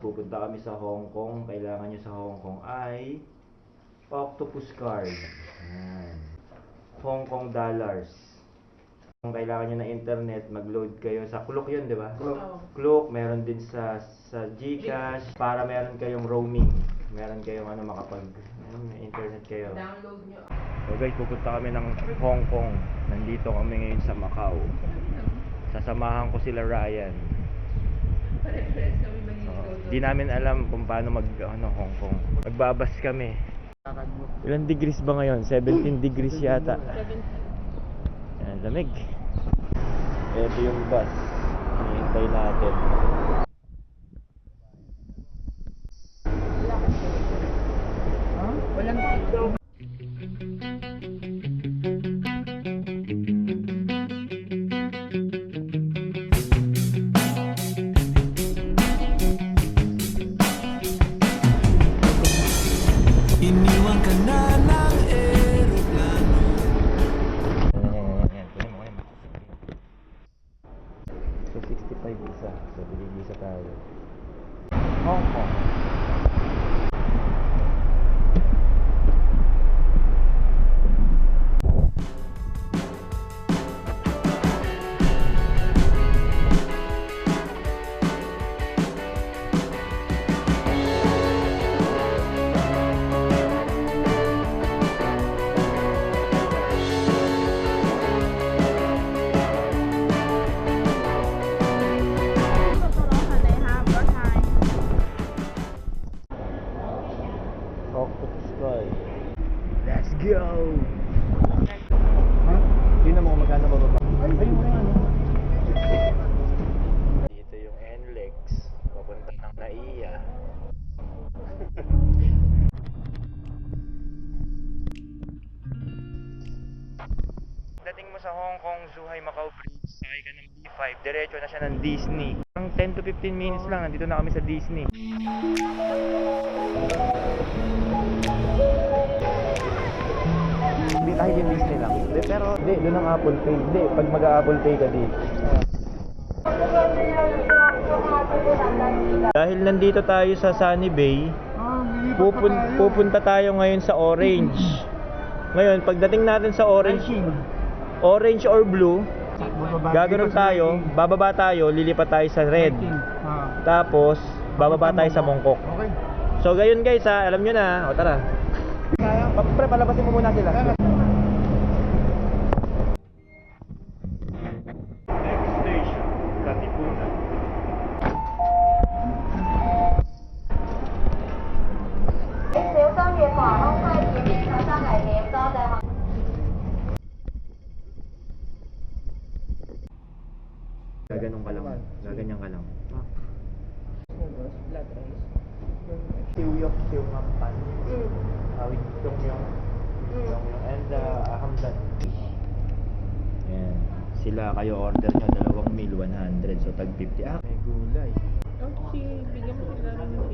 pupunta kami sa Hong Kong. Kailangan nyo sa Hong Kong ay octopus card. Ayan. Hong Kong dollars. Kung kailangan nyo na internet, mag-load kayo sa Klook yun, di ba? Klook, meron din sa GCash para meron kayong roaming. Meron kayong may internet kayo. Download nyo. So guys, pupunta kami ng Hong Kong. Nandito kami ngayon sa Macau. Sasamahan ko sila Ryan. Pare-pares kami maniligaw. Di namin alam kung paano Hong Kong. Magbabas kami. Ilang degrees ba ngayon? 17 degrees yata. 7. Yan, lamig. Ito yung bus. Hinihintay natin. Walang tito. Iniwan ka na ng eroplano. Yan. Kunin mo. So 65 isa. So bilib-isa tayo. Hong Kong. Octopus Sky. Let's go! Hindi na mo magkano bababa. Dito yung NLEX. Papunta ng NAIA. Dating mo sa Hong Kong Zhuhai Macau Bridge, sakay ka ng B5, diretso na siya ng Disney. Ang 10 to 15 minutes lang, nandito na kami sa Disney. Hindi kahit yung Disney lang. Pero doon ang Apple Pay. Hindi, pag mag-Apple Pay ka dito. Dahil nandito tayo sa Sunny Bay, pupunta tayo ngayon sa Orange. Ngayon, pagdating natin sa Orange or Blue, gagano'n tayo, bababa tayo, lilipat tayo sa Red. Tapos, bababa tayo sa Mongkok. So, gayon guys ha, alam nyo na. O tara. Pre, palabasin mo muna sila. Next station, Katipunan. Gaganong ka lang. Gaganyan ka lang. Flat rice. Siuyok, siumampan. Awit yung and hamdan. Ayan. Sila kayo order nyo, 2 meal, 100. So tag 50. May gulay. Oh, bigyan mo sila rin yung